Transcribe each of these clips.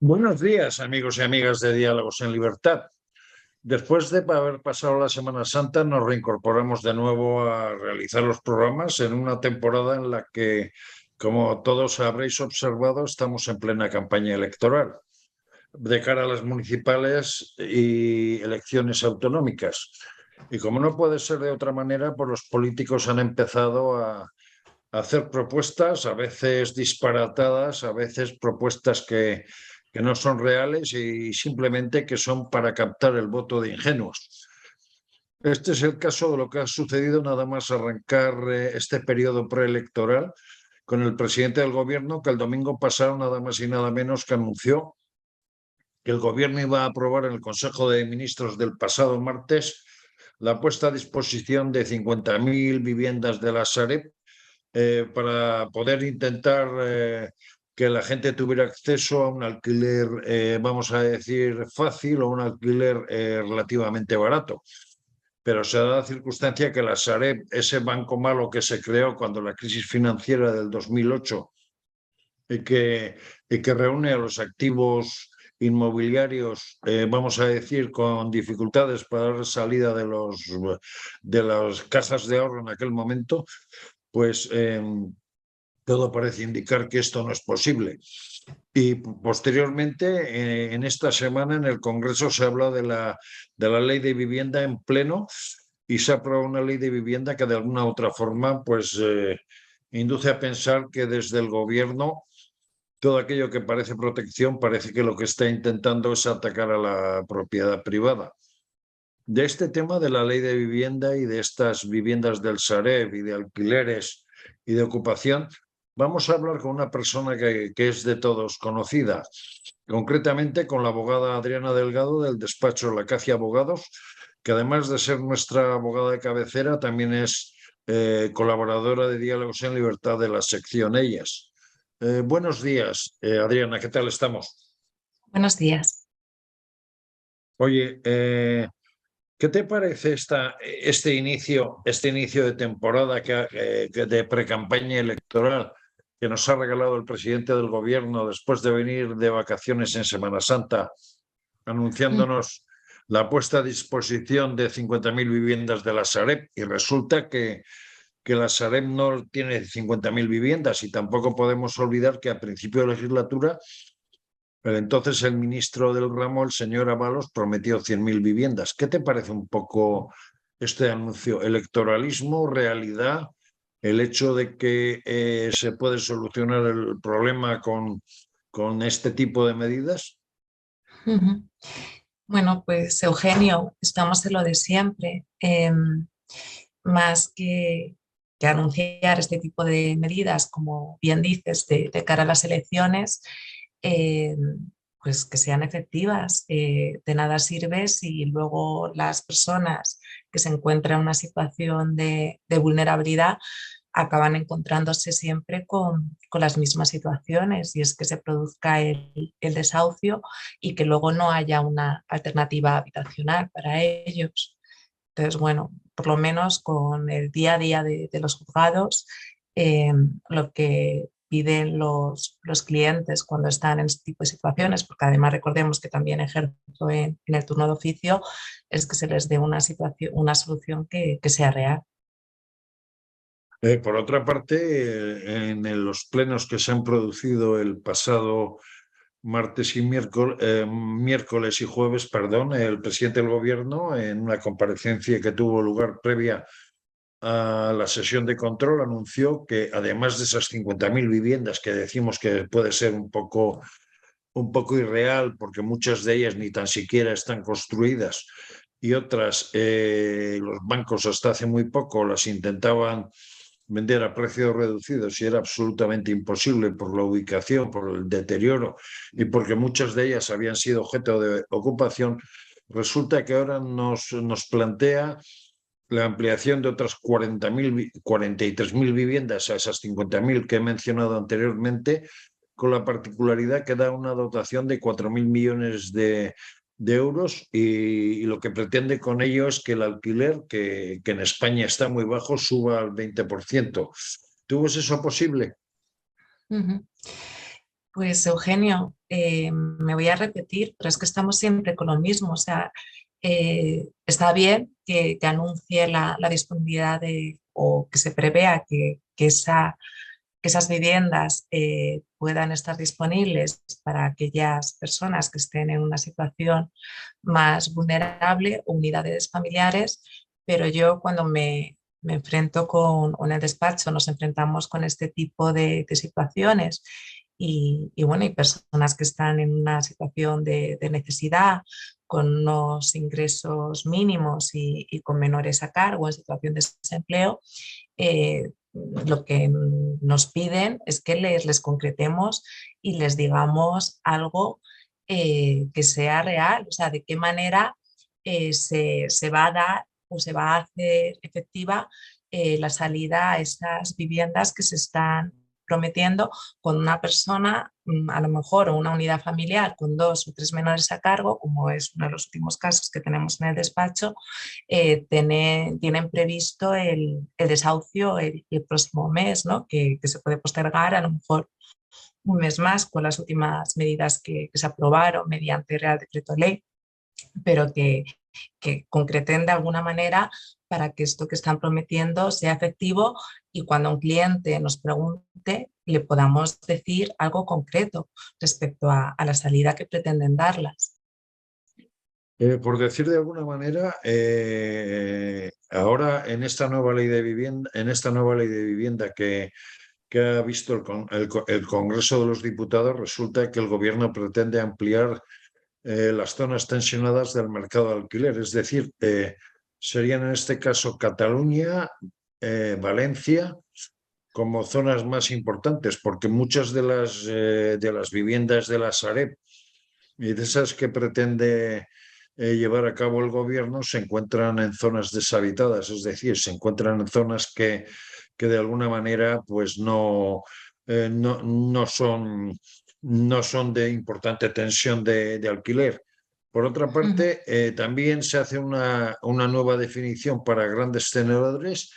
Buenos días, amigos y amigas de Diálogos en Libertad. Después de haber pasado la Semana Santa, nos reincorporamos de nuevo a realizar los programas en una temporada en la que, como todos habréis observado, estamos en plena campaña electoral de cara a las municipales y elecciones autonómicas. Y como no puede ser de otra manera, pues los políticos han empezado a hacer propuestas, a veces disparatadas, a veces propuestas que no son reales y simplemente que son para captar el voto de ingenuos. Este es el caso de lo que ha sucedido nada más arrancar este periodo preelectoral con el presidente del gobierno, que el domingo pasado nada más y nada menos que anunció que el gobierno iba a aprobar en el Consejo de Ministros del pasado martes la puesta a disposición de 50.000 viviendas de la Sareb para poder intentar que la gente tuviera acceso a un alquiler, vamos a decir, fácil o un alquiler relativamente barato. Pero se da la circunstancia que la Sareb, ese banco malo que se creó cuando la crisis financiera del 2008 y que reúne a los activos inmobiliarios, vamos a decir, con dificultades para dar salida de las cajas de ahorro en aquel momento, pues todo parece indicar que esto no es posible. Y posteriormente, en esta semana, en el Congreso se habla de la ley de vivienda en pleno y se aprueba una ley de vivienda que de alguna u otra forma pues, induce a pensar que desde el gobierno todo aquello que parece protección parece que lo que está intentando es atacar a la propiedad privada. De este tema de la ley de vivienda y de estas viviendas del Sareb y de alquileres y de ocupación, vamos a hablar con una persona que es de todos conocida, concretamente con la abogada Adriana Delgado del despacho Lacacia Abogados, que además de ser nuestra abogada de cabecera, también es colaboradora de Diálogos en Libertad de la sección Ellas. Buenos días, Adriana, ¿qué tal estamos? Buenos días. Oye, ¿qué te parece este inicio de temporada de pre-campaña electoral que nos ha regalado el presidente del gobierno después de venir de vacaciones en Semana Santa, Mm. anunciándonos la puesta a disposición de 50.000 viviendas de la Sareb? Y resulta que la Sareb no tiene 50.000 viviendas y tampoco podemos olvidar que a principio de legislatura entonces el ministro del ramo, el señor Ábalos, prometió 100.000 viviendas. ¿Qué te parece un poco este anuncio? ¿Electoralismo, realidad? ¿El hecho de que se puede solucionar el problema con este tipo de medidas? Ujú. Bueno, pues Eugenio, estamos en lo de siempre. Más que anunciar este tipo de medidas, como bien dices, de cara a las elecciones, eh, pues que sean efectivas. De nada sirve si luego las personas que se encuentran en una situación de vulnerabilidad acaban encontrándose siempre con las mismas situaciones, y es que se produzca el desahucio y que luego no haya una alternativa habitacional para ellos. Entonces, bueno, por lo menos con el día a día de los juzgados, eh, lo que piden los clientes cuando están en este tipo de situaciones, porque además recordemos que también ejerzo en el turno de oficio, es que se les dé una situación, una solución que sea real. Por otra parte, en los plenos que se han producido el pasado martes y miércoles y jueves, perdón, el presidente del gobierno, en una comparecencia que tuvo lugar previa a la sesión de control, anunció que además de esas 50.000 viviendas que decimos que puede ser un poco irreal porque muchas de ellas ni tan siquiera están construidas y otras los bancos hasta hace muy poco las intentaban vender a precios reducidos y era absolutamente imposible por la ubicación, por el deterioro y porque muchas de ellas habían sido objeto de ocupación. Resulta que ahora nos plantea la ampliación de otras 43.000 viviendas a esas 50.000 que he mencionado anteriormente, con la particularidad que da una dotación de 4.000 millones de euros y lo que pretende con ello es que el alquiler, que en España está muy bajo, suba al 20%. ¿Tú ves eso posible? Ujú. Pues Eugenio, me voy a repetir, pero es que estamos siempre con lo mismo. O sea, está bien que anuncie la disponibilidad o que se prevea que esas viviendas puedan estar disponibles para aquellas personas que estén en una situación más vulnerable o unidades familiares, pero yo cuando me enfrento con el despacho, nos enfrentamos con este tipo de situaciones y bueno, hay personas que están en una situación de necesidad, con unos ingresos mínimos y con menores a cargo en situación de desempleo. Lo que nos piden es que les concretemos y les digamos algo que sea real, o sea, de qué manera se va a dar o se va a hacer efectiva la salida a estas viviendas que se están prometiendo con una persona, a lo mejor, o una unidad familiar con 2 o 3 menores a cargo, como es uno de los últimos casos que tenemos en el despacho. Tienen previsto el desahucio el próximo mes, ¿no? Que se puede postergar a lo mejor un mes más con las últimas medidas que se aprobaron mediante Real Decreto Ley, pero que concreten de alguna manera para que esto que están prometiendo sea efectivo y cuando un cliente nos pregunte le podamos decir algo concreto respecto a la salida que pretenden darlas. Por decir de alguna manera, ahora en esta nueva ley de vivienda, en esta nueva ley de vivienda que ha visto el Congreso de los Diputados, resulta que el gobierno pretende ampliar las zonas tensionadas del mercado de alquiler, es decir, serían en este caso Cataluña, Valencia, como zonas más importantes, porque muchas de las viviendas de la Sareb y de esas que pretende llevar a cabo el gobierno se encuentran en zonas deshabitadas, es decir, se encuentran en zonas que de alguna manera pues no son de importante tensión de alquiler. Por otra Ujú. parte, también se hace una nueva definición para grandes tenedores,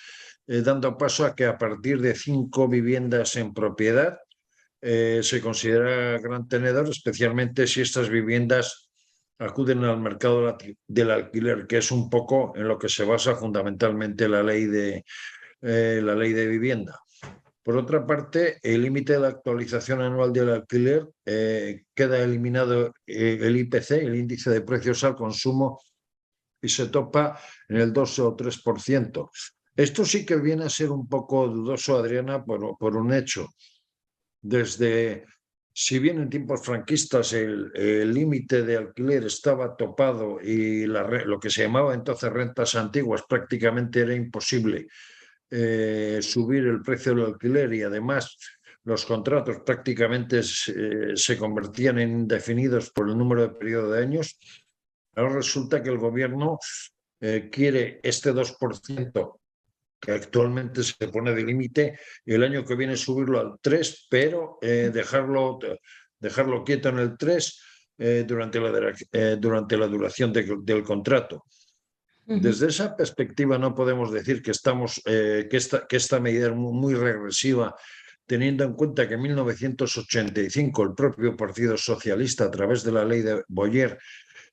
dando paso a que a partir de 5 viviendas en propiedad se considera gran tenedor, especialmente si estas viviendas acuden al mercado del alquiler, que es un poco en lo que se basa fundamentalmente la ley de vivienda. Por otra parte, el límite de la actualización anual del alquiler queda eliminado el IPC, el índice de precios al consumo, y se topa en el 2 o 3%. Esto sí que viene a ser un poco dudoso, Adriana, por un hecho. Si bien en tiempos franquistas el límite de alquiler estaba topado y lo que se llamaba entonces rentas antiguas prácticamente era imposible subir el precio del alquiler y además los contratos prácticamente se convertían en indefinidos por el número de periodo de años, ahora resulta que el gobierno quiere este 2% que actualmente se pone de límite, y el año que viene subirlo al 3, pero dejarlo quieto en el 3 durante la duración del contrato. Ujú. Desde esa perspectiva no podemos decir que esta medida es muy regresiva, teniendo en cuenta que en 1985 el propio Partido Socialista, a través de la ley de Boyer,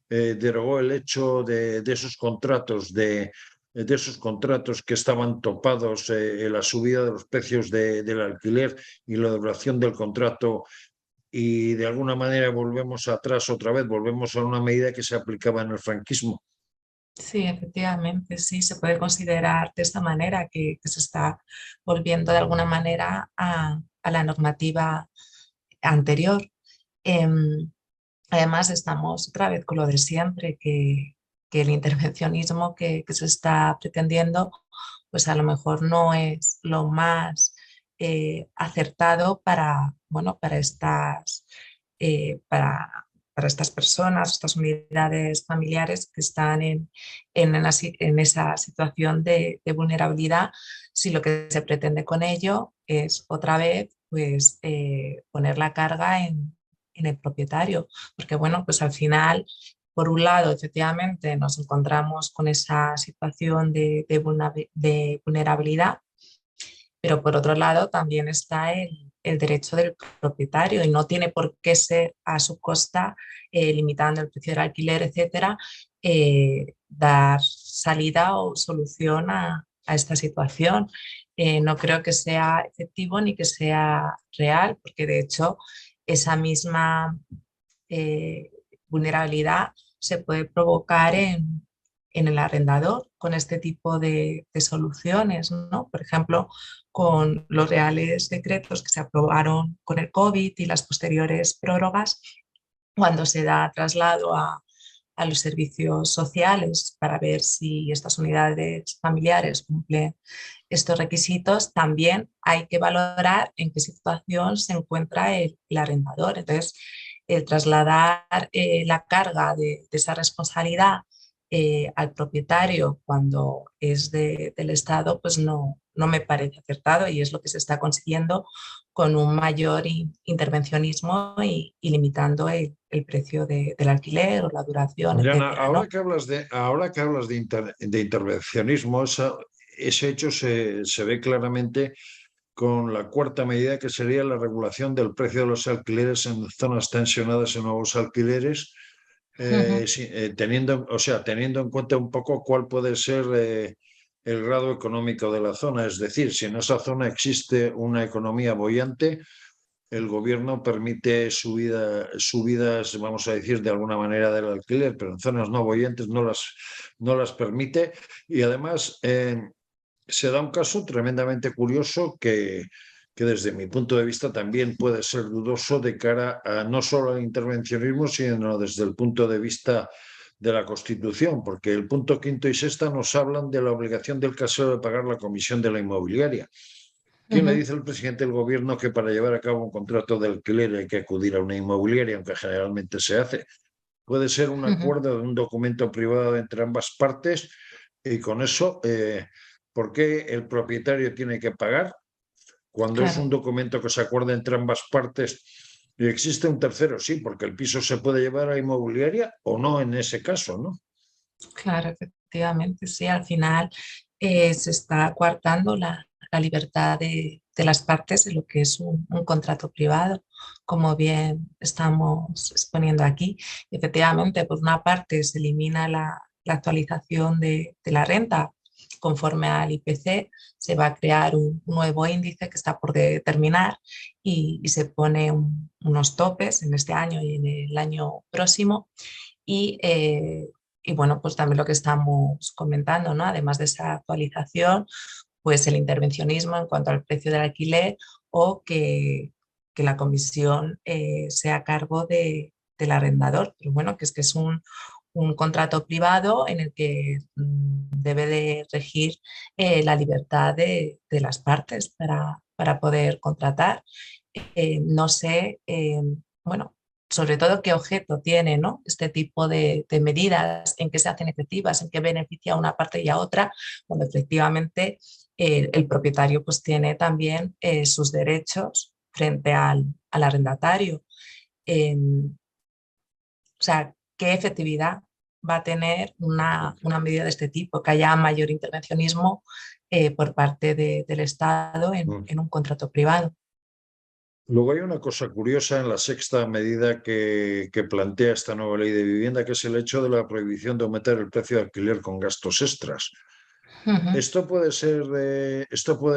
derogó el hecho de esos contratos que estaban topados en la subida de los precios del alquiler y la duración del contrato, y de alguna manera volvemos atrás otra vez, volvemos a una medida que se aplicaba en el franquismo. Sí, efectivamente, sí, se puede considerar de esta manera que se está volviendo de alguna manera a la normativa anterior. Em, Además, estamos otra vez con lo de siempre, que el intervencionismo que se está pretendiendo, pues a lo mejor no es lo más acertado para, bueno, para estas personas, estas unidades familiares que están en esa situación de vulnerabilidad, si lo que se pretende con ello es otra vez pues, poner la carga en el propietario, porque bueno, pues al final, por un lado, efectivamente nos encontramos con esa situación de vulnerabilidad, pero por otro lado también está el derecho del propietario y no tiene por qué ser a su costa, limitando el precio del alquiler, etcétera, dar salida o solución a esta situación. No creo que sea efectivo ni que sea real, porque de hecho esa misma eh, vulnerabilidad se puede provocar en el arrendador con este tipo de soluciones, ¿no? Por ejemplo, con los reales decretos que se aprobaron con el COVID y las posteriores prórrogas, cuando se da traslado a los servicios sociales para ver si estas unidades familiares cumplen estos requisitos, también hay que valorar en qué situación se encuentra el arrendador. Entonces, el trasladar la carga de esa responsabilidad al propietario cuando es del Estado, pues no me parece acertado y es lo que se está consiguiendo con un mayor intervencionismo y limitando el precio del alquiler o la duración, Mariana, etcétera, ¿no? ahora que hablas de intervencionismo, ese hecho se ve claramente con la cuarta medida, que sería la regulación del precio de los alquileres en zonas tensionadas en nuevos alquileres, Ujú, teniendo en cuenta un poco cuál puede ser el grado económico de la zona. Es decir, si en esa zona existe una economía boyante, el gobierno permite subidas, vamos a decir, de alguna manera del alquiler, pero en zonas no boyentes no las permite. Y además se da un caso tremendamente curioso que desde mi punto de vista también puede ser dudoso de cara a no solo al intervencionismo, sino desde el punto de vista de la Constitución, porque el punto quinto y sexta nos hablan de la obligación del casero de pagar la comisión de la inmobiliaria. ¿Quién le ujú, dice al presidente del gobierno que para llevar a cabo un contrato de alquiler hay que acudir a una inmobiliaria, aunque generalmente se hace? Puede ser un ujú. acuerdo de un documento privado entre ambas partes y con eso, ¿por qué el propietario tiene que pagar cuando es un Claro, documento que se acuerda entre ambas partes y existe un tercero? Sí, porque el piso se puede llevar a inmobiliaria o no en ese caso, ¿no? claro, efectivamente, sí, al final se está coartando la libertad de las partes de lo que es un contrato privado, como bien estamos exponiendo aquí. Efectivamente, por una parte se elimina la actualización de la renta conforme al IPC, se va a crear un nuevo índice que está por determinar y se pone unos topes en este año y en el año próximo. Y, y bueno, pues también lo que estamos comentando, ¿no? Además de esa actualización, pues el intervencionismo en cuanto al precio del alquiler o que la comisión sea a cargo del arrendador. Pero bueno, que es un contrato privado en el que debe de regir la libertad de las partes para poder contratar. No sé, bueno, sobre todo qué objeto tiene, ¿no? Este tipo de medidas, en qué se hacen efectivas, en qué beneficia a una parte y a otra, cuando efectivamente el propietario pues tiene también sus derechos frente al arrendatario. Eh, o sea, ¿qué efectividad va a tener una medida de este tipo? Que haya mayor intervencionismo por parte del Estado Mm. en un contrato privado. Luego hay una cosa curiosa en la sexta medida que plantea esta nueva ley de vivienda, que es el hecho de la prohibición de aumentar el precio de alquiler con gastos extras. Ujú, Esto puede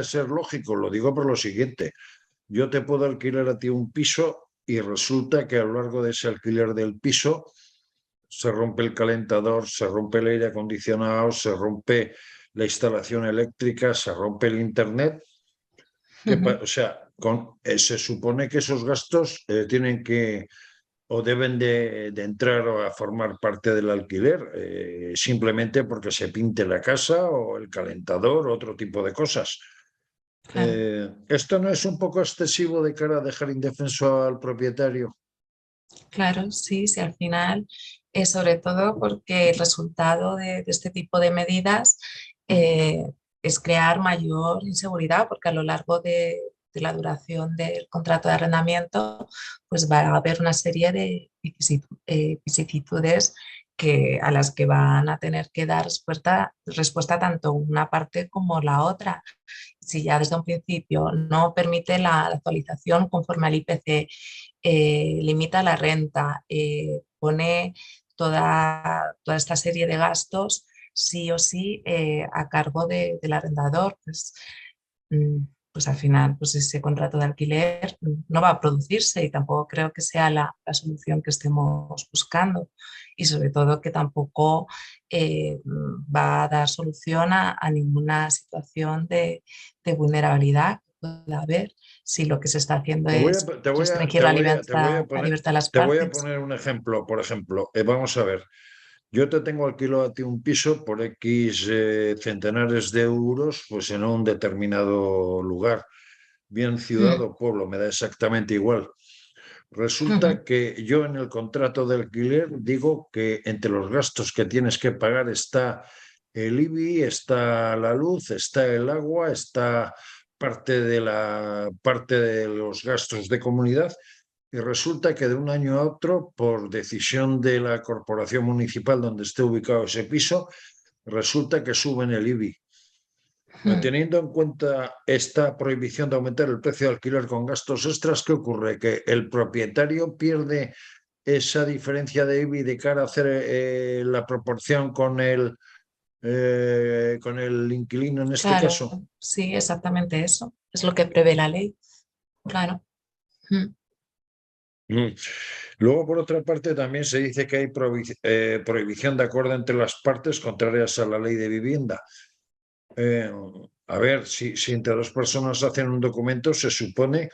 ser lógico, lo digo por lo siguiente. Yo te puedo alquilar a ti un piso y resulta que a lo largo de ese alquiler del piso se rompe el calentador, se rompe el aire acondicionado, se rompe la instalación eléctrica, se rompe el internet. ujú. O sea, se supone que esos gastos tienen que o deben de entrar a formar parte del alquiler, simplemente porque se pinte la casa o el calentador o otro tipo de cosas. Claro. ¿Esto no es un poco excesivo de cara a dejar indefenso al propietario? Claro, sí, sí, al final, sobre todo porque el resultado de este tipo de medidas eh, es crear mayor inseguridad, porque a lo largo de la duración del contrato de arrendamiento, pues va a haber una serie de vicisitudes a las que van a tener que dar respuesta tanto una parte como la otra. Si ya desde un principio no permite la actualización conforme al IPC, limita la renta, pone toda esta serie de gastos sí o sí a cargo del arrendador, mm, pues al final pues ese contrato de alquiler no va a producirse y tampoco creo que sea la solución que estemos buscando, y sobre todo que tampoco va a dar solución a ninguna situación de vulnerabilidad que pueda haber si lo que se está haciendo Te voy a, es te voy a, restringir te voy a, la libertad de las te voy a partes. poner un ejemplo, por ejemplo. Vamos a ver. Yo te tengo alquilado a ti un piso por X centenares de euros, pues en un determinado lugar, bien ciudad Mm, o pueblo, me da exactamente igual. ujú, Resulta que yo en el contrato de alquiler digo que entre los gastos que tienes que pagar está el IBI, está la luz, está el agua, está parte de los gastos de comunidad. Y resulta que de un año a otro, por decisión de la corporación municipal donde esté ubicado ese piso, resulta que suben el IBI. mm. Teniendo en cuenta esta prohibición de aumentar el precio de alquiler con gastos extras, ¿qué ocurre? Que el propietario pierde esa diferencia de IBI de cara a hacer la proporción con el inquilino en este Claro, caso. sí, exactamente eso. Es lo que prevé la ley, claro. Mm, Mm. Luego, por otra parte, también se dice que hay prohibición de acuerdo entre las partes contrarias a la ley de vivienda. Eh, a ver, si entre dos personas hacen un documento, se supone,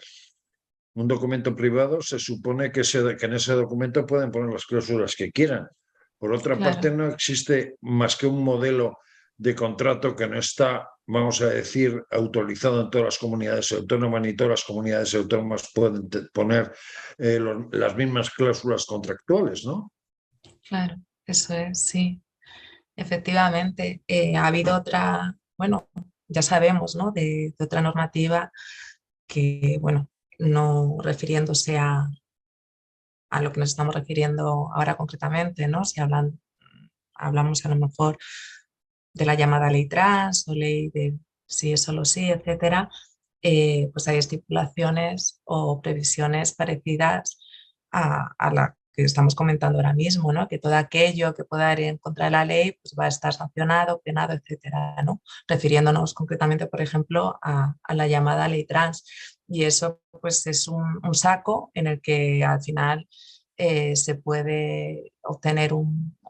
un documento privado, se supone que en ese documento pueden poner las cláusulas que quieran. Por otra parte, claro, no existe más que un modelo de contrato que no está, vamos a decir, autorizado en todas las comunidades autónomas, ni todas las comunidades autónomas pueden poner las mismas cláusulas contractuales, ¿no? claro, eso es, sí. Efectivamente, ha habido otra, bueno, ya sabemos, ¿no? De otra normativa que, bueno, no refiriéndose a lo que nos estamos refiriendo ahora concretamente, ¿no? Si hablamos a lo mejor de la llamada ley trans o ley de sí es solo sí, etcétera, pues hay estipulaciones o previsiones parecidas a la que estamos comentando ahora mismo, ¿no? Que todo aquello que pueda ir en contra de la ley pues va a estar sancionado, penado, etcétera, ¿no? Refiriéndonos concretamente, por ejemplo, a la llamada ley trans. Y eso pues es un saco en el que al final se puede obtener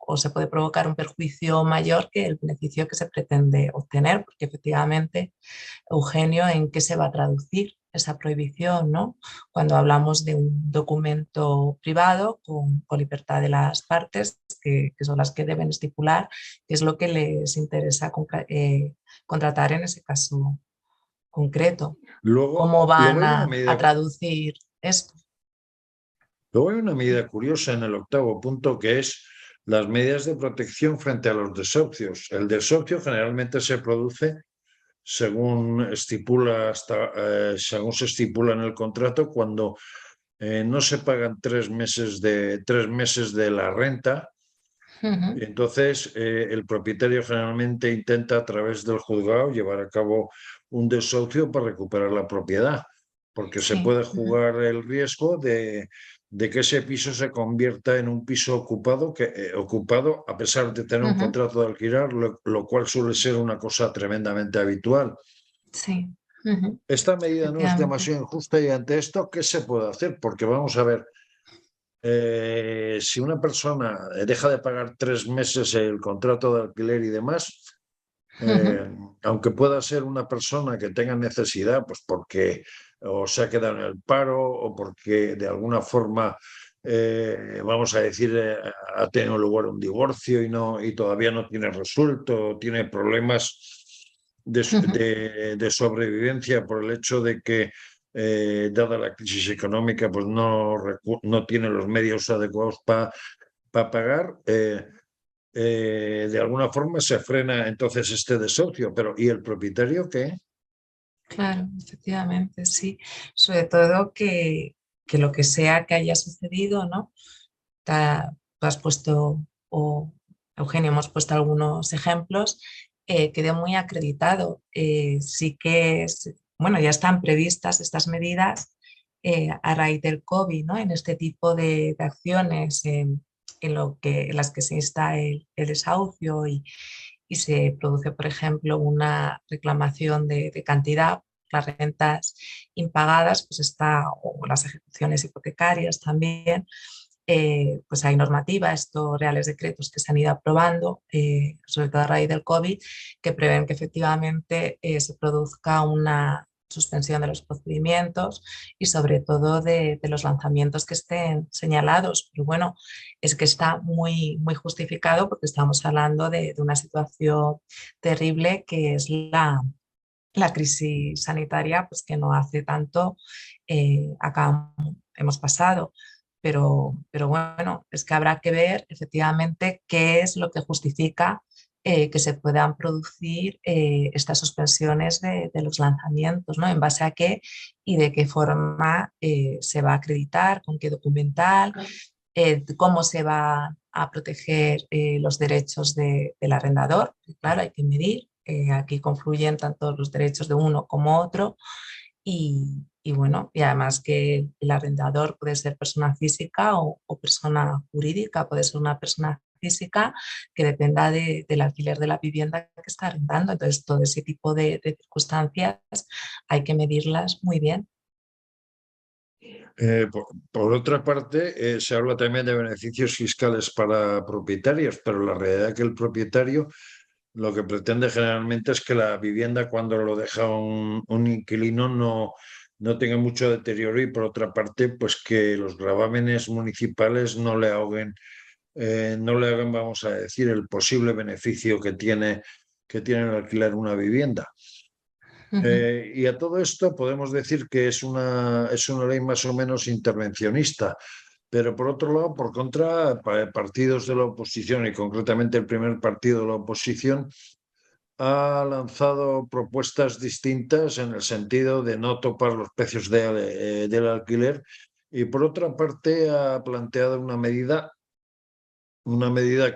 o se puede provocar un perjuicio mayor que el beneficio que se pretende obtener, porque efectivamente, Eugenio, ¿en qué se va a traducir esa prohibición, ¿no? Cuando hablamos de un documento privado con libertad de las partes, que son las que deben estipular qué es lo que les interesa contratar en ese caso concreto. ¿Cómo Luego van hay una a medida traducir esto? Luego hay una medida curiosa en el octavo punto que es las medidas de protección frente a los desahucios. El desahucio generalmente se produce según se estipula en el contrato cuando no se pagan 3 meses de la renta. Ujú, Entonces, el propietario generalmente intenta a través del juzgado llevar a cabo un desahucio para recuperar la propiedad, porque se sí. puede Ujú, jugar el riesgo de que ese piso se convierta en un piso ocupado a pesar de tener un ujú, contrato de alquiler, lo cual suele ser una cosa tremendamente habitual. sí. Ujú, Esta medida no es efectivamente. demasiado injusta y ante esto, ¿qué se puede hacer? Porque vamos a ver, si una persona deja de pagar 3 meses el contrato de alquiler y demás, Ujú, eh, aunque pueda ser una persona que tenga necesidad, pues porque o se ha quedado en el paro o porque de alguna forma, vamos a decir, ha tenido lugar un divorcio y todavía no tiene resuelto, tiene problemas ujú, de sobrevivencia por el hecho de que, dada la crisis económica, pues no tiene los medios adecuados para pagar. De alguna forma se frena entonces este desahucio, pero ¿y el propietario qué? claro, efectivamente, sí. Sobre todo que lo que sea que haya sucedido, ¿no? Tú has puesto o Eugenio, hemos puesto algunos ejemplos, quede muy acreditado. Sí que bueno, ya están previstas estas medidas a raíz del COVID, ¿no? En este tipo de acciones en las que se insta el desahucio y se produce, por ejemplo, una reclamación de cantidad, las rentas impagadas, pues está, o las ejecuciones hipotecarias también, pues hay normativa, estos reales decretos que se han ido aprobando, sobre todo a raíz del COVID, que prevén que efectivamente se produzca una suspensión de los procedimientos y sobre todo de los lanzamientos que estén señalados. Pero bueno, es que está muy, muy justificado porque estamos hablando de una situación terrible que es la crisis sanitaria, pues que no hace tanto acá hemos pasado. Pero bueno, es que habrá que ver efectivamente qué es lo que justifica que se puedan producir estas suspensiones de los lanzamientos, ¿no? En base a qué y de qué forma se va a acreditar, con qué documental, cómo se va a proteger los derechos del arrendador. Claro, hay que medir. Aquí confluyen tanto los derechos de uno como otro y bueno, y además que el arrendador puede ser persona física o persona jurídica, puede ser una persona física que dependa del alquiler de la vivienda que está arrendando. Entonces, todo ese tipo de circunstancias hay que medirlas muy bien. Por otra parte, se habla también de beneficios fiscales para propietarios, pero la realidad es que el propietario lo que pretende generalmente es que la vivienda, cuando lo deja un inquilino, no tenga mucho deterioro y por otra parte, pues que los gravámenes municipales no le hagan, vamos a decir, el posible beneficio que tiene el alquilar una vivienda. Ujú. Y a todo esto podemos decir que es una ley más o menos intervencionista, pero por otro lado, por contra, partidos de la oposición y concretamente el primer partido de la oposición ha lanzado propuestas distintas en el sentido de no topar los precios del alquiler y por otra parte ha planteado una medida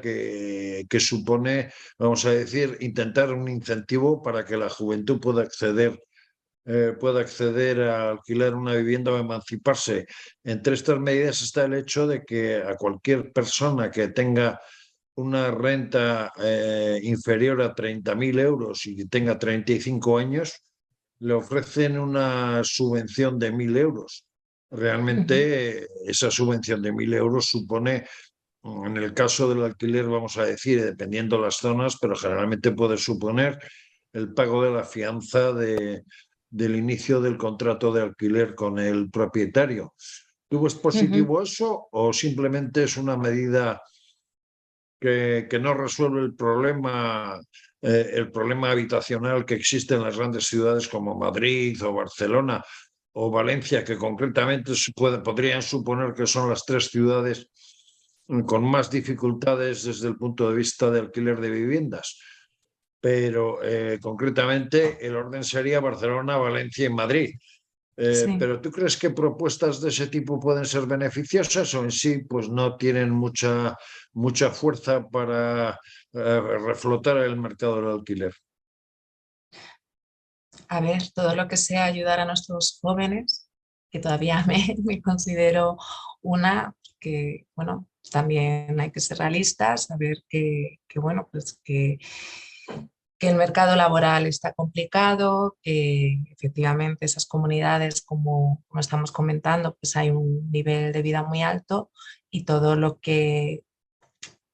que supone, vamos a decir, intentar un incentivo para que la juventud pueda acceder a alquilar una vivienda o emanciparse. Entre estas medidas está el hecho de que a cualquier persona que tenga una renta inferior a 30.000 euros y que tenga 35 años, le ofrecen una subvención de 1.000 euros. Ujú. Realmente esa subvención de 1.000 euros supone, en el caso del alquiler, vamos a decir, dependiendo las zonas, pero generalmente puede suponer el pago de la fianza del inicio del contrato de alquiler con el propietario. ¿Tú ves Ujú. positivo eso o simplemente es una medida que no resuelve el problema habitacional que existe en las grandes ciudades como Madrid o Barcelona o Valencia, que concretamente podrían suponer que son las tres ciudades con más dificultades desde el punto de vista de alquiler de viviendas? Pero concretamente el orden sería Barcelona, Valencia y Madrid. Sí. ¿Pero tú crees que propuestas de ese tipo pueden ser beneficiosas o en sí pues no tienen mucha fuerza para reflotar el mercado del alquiler? A ver, todo lo que sea ayudar a nuestros jóvenes, que todavía me considero una, que bueno, también hay que ser realistas, saber bueno, pues que el mercado laboral está complicado, que efectivamente esas comunidades, como estamos comentando, pues hay un nivel de vida muy alto y todo lo que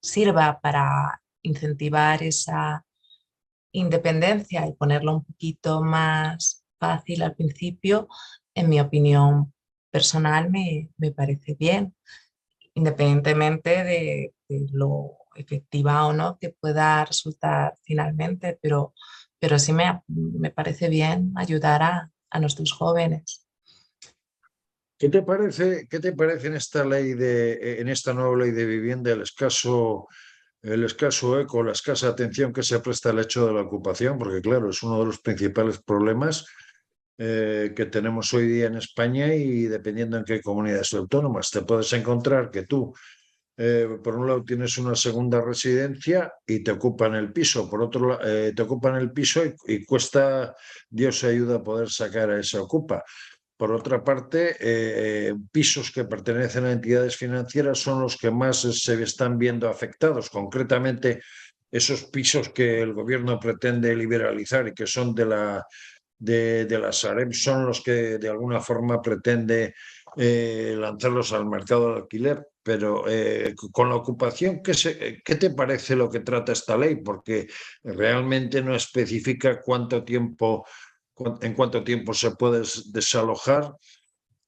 sirva para incentivar esa independencia y ponerlo un poquito más fácil al principio, en mi opinión personal, me parece bien, independientemente de lo efectiva o no que pueda resultar finalmente, pero sí me parece bien ayudar a nuestros jóvenes. Qué te parece en esta en esta nueva ley de vivienda el escaso eco, la escasa atención que se presta al hecho de la ocupación? Porque claro, es uno de los principales problemas que tenemos hoy día en España y dependiendo en qué comunidades autónomas te puedes encontrar que tú Por un lado tienes una segunda residencia y te ocupan el piso, por otro lado te ocupan el piso y cuesta, Dios ayuda a poder sacar a ese ocupa. Por otra parte, pisos que pertenecen a entidades financieras son los que más se están viendo afectados. Concretamente, esos pisos que el gobierno pretende liberalizar y que son de la Sareb son los que de alguna forma pretende lanzarlos al mercado de alquiler. Pero con la ocupación, ¿qué te parece lo que trata esta ley? Porque realmente no especifica en cuánto tiempo se puede desalojar,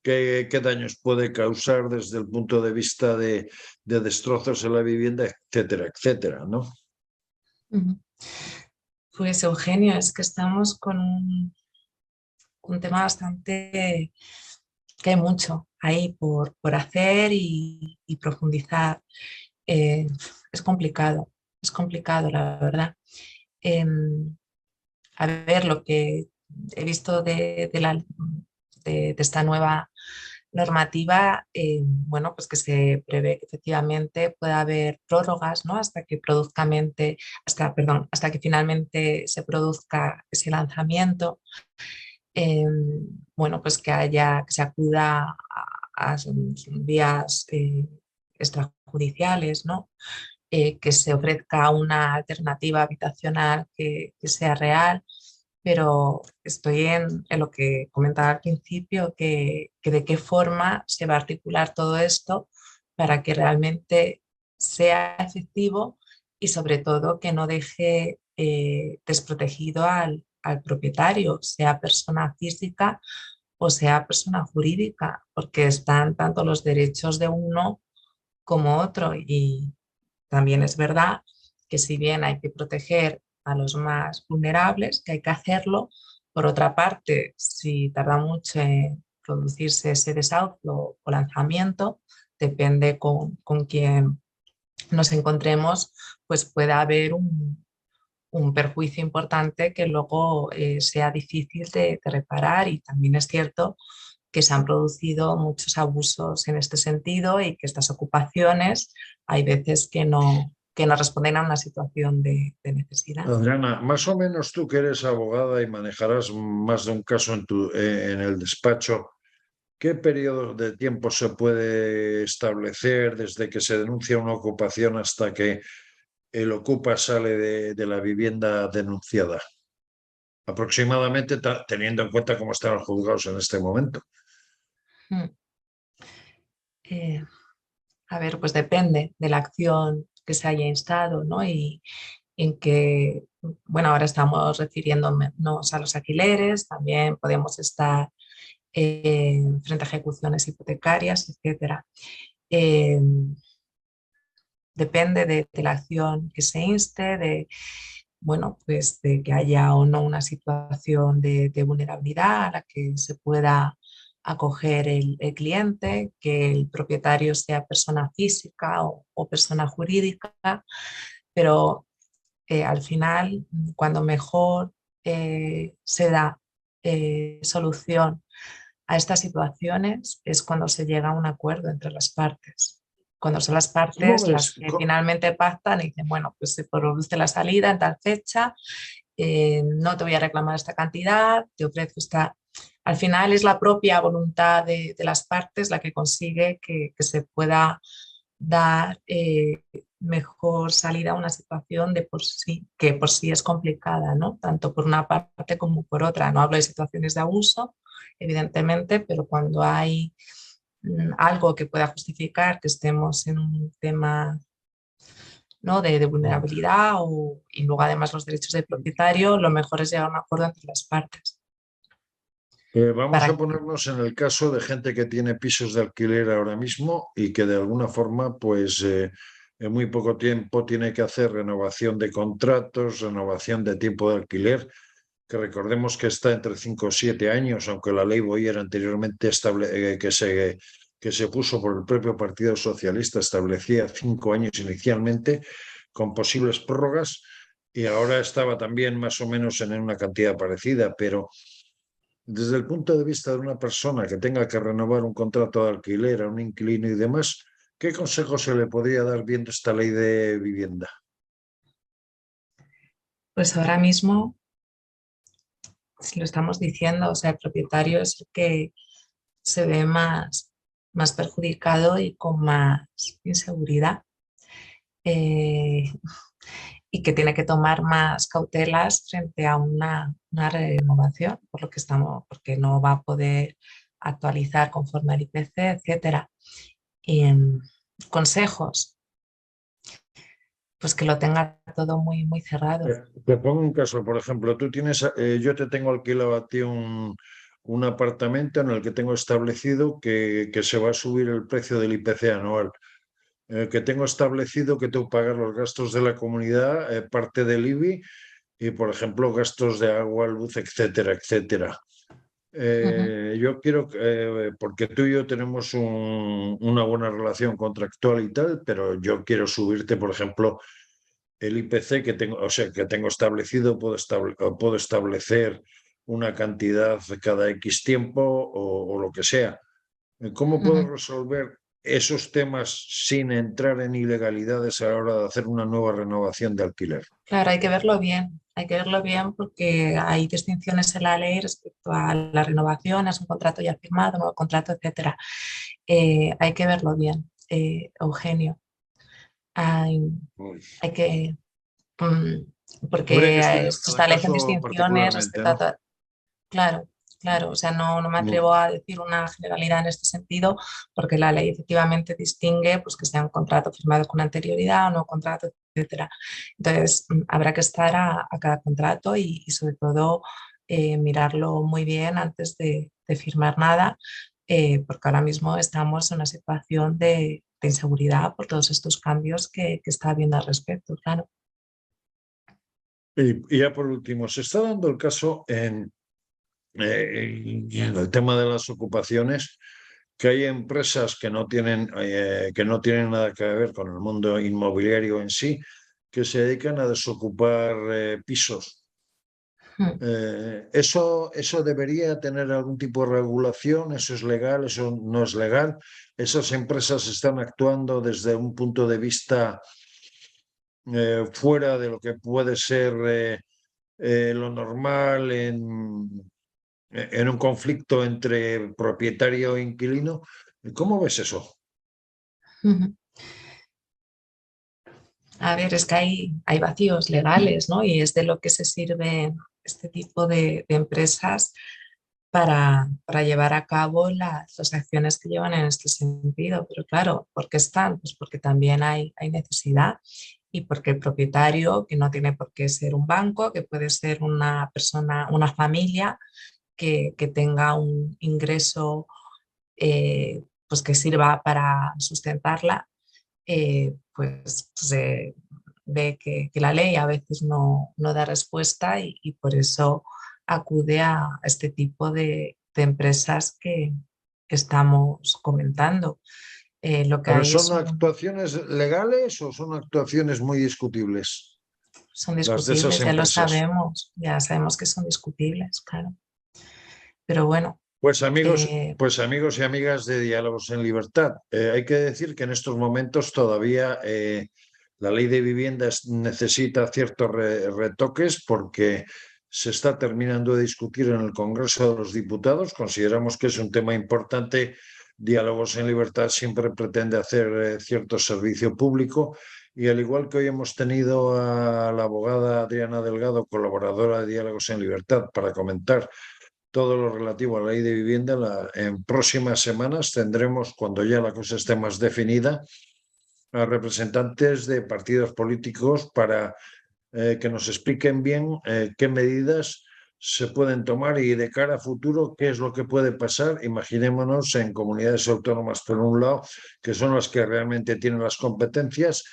qué daños puede causar desde el punto de vista de destrozos en la vivienda, etcétera, etcétera, ¿no? Ujú. Pues Eugenio, es que estamos con un tema bastante, que hay mucho ahí por hacer y profundizar. Eh, es complicado, la verdad. Em, a ver, lo que he visto de esta nueva normativa, bueno, pues que se prevé que efectivamente pueda haber prórrogas, ¿no? Hasta que finalmente se produzca ese lanzamiento. eh, bueno, pues que se acuda a vías extrajudiciales, ¿no? Que se ofrezca una alternativa habitacional que sea real, pero estoy en lo que comentaba al principio, que de qué forma se va a articular todo esto para que realmente sea efectivo y sobre todo que no deje desprotegido al propietario, sea persona física o sea persona jurídica, porque están tanto los derechos de uno como otro. Y también es verdad que si bien hay que proteger a los más vulnerables, que hay que hacerlo, por otra parte, si tarda mucho en producirse ese desahucio o lanzamiento, depende con quién nos encontremos, pues puede haber un perjuicio importante que luego sea difícil de reparar. Y también es cierto que se han producido muchos abusos en este sentido y que estas ocupaciones hay veces que no responden a una situación de necesidad. Adriana, más o menos tú que eres abogada y manejarás más de un caso en el despacho, ¿qué periodo de tiempo se puede establecer desde que se denuncia una ocupación hasta que el ocupa sale de la vivienda denunciada? Aproximadamente, teniendo en cuenta cómo están los juzgados en este momento. Mm. Eh, a ver, pues depende de la acción que se haya instado, ¿no? Y en que, bueno, ahora estamos refiriéndonos a los alquileres, también podemos estar frente a ejecuciones hipotecarias, etcétera. Eh, depende de la acción que se inste, bueno, pues de que haya o no una situación de vulnerabilidad a la que se pueda acoger el cliente, que el propietario sea persona física o persona jurídica, pero al final, cuando mejor se da solución a estas situaciones es cuando se llega a un acuerdo entre las partes. Cuando son las ¿Cómo partes ves? las que finalmente pactan y dicen, bueno, pues se produce la salida en tal fecha, no te voy a reclamar esta cantidad, te ofrezco esta... Al final es la propia voluntad de las partes la que consigue que se pueda dar mejor salida a una situación de por sí, que por sí es complicada, ¿no? Tanto por una parte como por otra. No hablo de situaciones de abuso, evidentemente, pero cuando hay algo que pueda justificar que estemos en un tema, ¿no? de vulnerabilidad y luego además los derechos del propietario, lo mejor es llegar a un acuerdo entre las partes. Vamos a Para, ponernos en el caso de gente que tiene pisos de alquiler ahora mismo y que de alguna forma, pues en muy poco tiempo tiene que hacer renovación de contratos, renovación de tiempo de alquiler, que recordemos que está entre 5 o 7 años, aunque la ley Boyer anteriormente que se puso por el propio Partido Socialista establecía 5 años inicialmente, con posibles prórrogas, y ahora estaba también más o menos en una cantidad parecida, pero desde el punto de vista de una persona que tenga que renovar un contrato de alquiler a un inquilino y demás, ¿Qué consejo se le podría dar viendo esta ley de vivienda? Pues ahora mismo, si lo estamos diciendo, o sea, el propietario es el que se ve más perjudicado y con más inseguridad. eh, y que tiene que tomar más cautelas frente a una renovación, por lo que porque no va a poder actualizar conforme al IPC, etcétera. Y consejos, pues que lo tenga todo muy cerrado. Te pongo un caso, por ejemplo, yo te tengo alquilado a ti un apartamento en el que tengo establecido que se va a subir el precio del IPC anual. Que tengo establecido que tengo que pagar los gastos de la comunidad, parte del IBI y, por ejemplo, gastos de agua, luz, etcétera, etcétera. Ujú, Yo quiero, porque tú y yo tenemos una buena relación contractual y tal, pero yo quiero subirte, por ejemplo, el IPC que tengo, o sea, que tengo establecido, puedo establecer una cantidad cada X tiempo o lo que sea. ¿Cómo puedo ujú. resolver esos temas sin entrar en ilegalidades a la hora de hacer una nueva renovación de alquiler? Claro, hay que verlo bien porque hay distinciones en la ley respecto a la renovación, es un contrato ya firmado, nuevo contrato, etcétera. Hay que verlo bien, Eugenio. Hay, Uy. hay que, Habría que porque estudiar se cada establecen caso distinciones particularmente, respecto a ¿no? todo. Claro, claro, o sea, no me Muy atrevo a decir una generalidad en este sentido, porque la ley efectivamente distingue pues, que sea un contrato firmado con anterioridad o no contrato, etcétera. Entonces, habrá que estar a cada contrato y sobre todo mirarlo muy bien antes de firmar nada, porque ahora mismo estamos en una situación de inseguridad por todos estos cambios que está habiendo al respecto, claro. Y ya por último, se está dando el caso en el tema de las ocupaciones, que hay empresas que no tienen nada que ver con el mundo inmobiliario en sí, que se dedican a desocupar pisos. Mm. ¿Eso debería tener algún tipo de regulación? ¿Eso es legal? ¿Eso no es legal? ¿Esas empresas están actuando desde un punto de vista fuera de lo que puede ser lo normal en un conflicto entre propietario e inquilino? ¿Cómo ves eso? Ujú. A ver, es que hay vacíos legales, ¿no? Y es de lo que se sirve este tipo de empresas para llevar a cabo las acciones que llevan en este sentido. Pero claro, ¿por qué están? Pues porque también hay necesidad y porque el propietario, que no tiene por qué ser un banco, que puede ser una persona, una familia que tenga un ingreso pues que sirva para sustentarla, pues se ve que la ley a veces no da respuesta y por eso acude a este tipo de empresas que estamos comentando. Lo que ¿Pero hay son actuaciones legales o son actuaciones muy discutibles son las de esas discutibles, empresas? ya sabemos que son discutibles, claro. Pero bueno, eh, Pues amigos y amigas de Diálogos en Libertad, hay que decir que en estos momentos todavía la ley de viviendas necesita ciertos retoques porque se está terminando de discutir en el Congreso de los Diputados. Consideramos que es un tema importante. Diálogos en Libertad siempre pretende hacer cierto servicio público y al igual que hoy hemos tenido a la abogada Adriana Delgado, colaboradora de Diálogos en Libertad, para comentar todo lo relativo a la ley de vivienda. En próximas semanas tendremos, cuando ya la cosa esté más definida, a representantes de partidos políticos para que nos expliquen bien qué medidas se pueden tomar y de cara a futuro qué es lo que puede pasar. Imaginémonos en comunidades autónomas, por un lado, que son las que realmente tienen las competencias,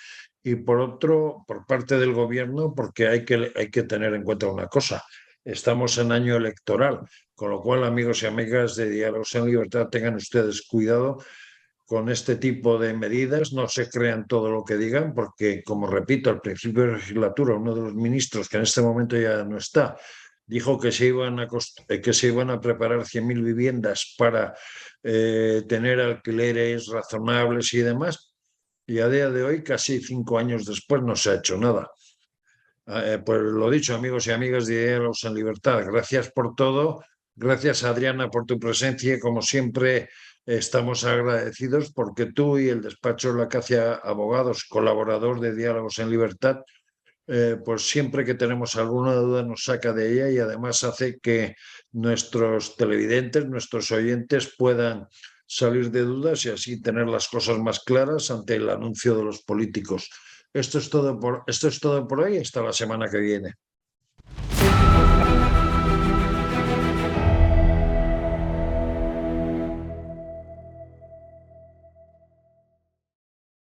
y por otro, por parte del gobierno, porque hay que tener en cuenta una cosa. Estamos en año electoral, con lo cual, amigos y amigas de Diálogos en Libertad, tengan ustedes cuidado con este tipo de medidas, no se crean todo lo que digan, porque, como repito, al principio de la legislatura, uno de los ministros, que en este momento ya no está, dijo que que se iban a preparar 100.000 viviendas para tener alquileres razonables y demás, y a día de hoy, casi 5 años después, no se ha hecho nada. Pues lo dicho, amigos y amigas de Diálogos en Libertad, gracias por todo. Gracias, Adriana, por tu presencia. Como siempre, estamos agradecidos porque tú y el despacho La Acacia Abogados, colaborador de Diálogos en Libertad, pues siempre que tenemos alguna duda nos saca de ella y además hace que nuestros televidentes, nuestros oyentes puedan salir de dudas y así tener las cosas más claras ante el anuncio de los políticos. Esto es todo por hoy. Hasta la semana que viene.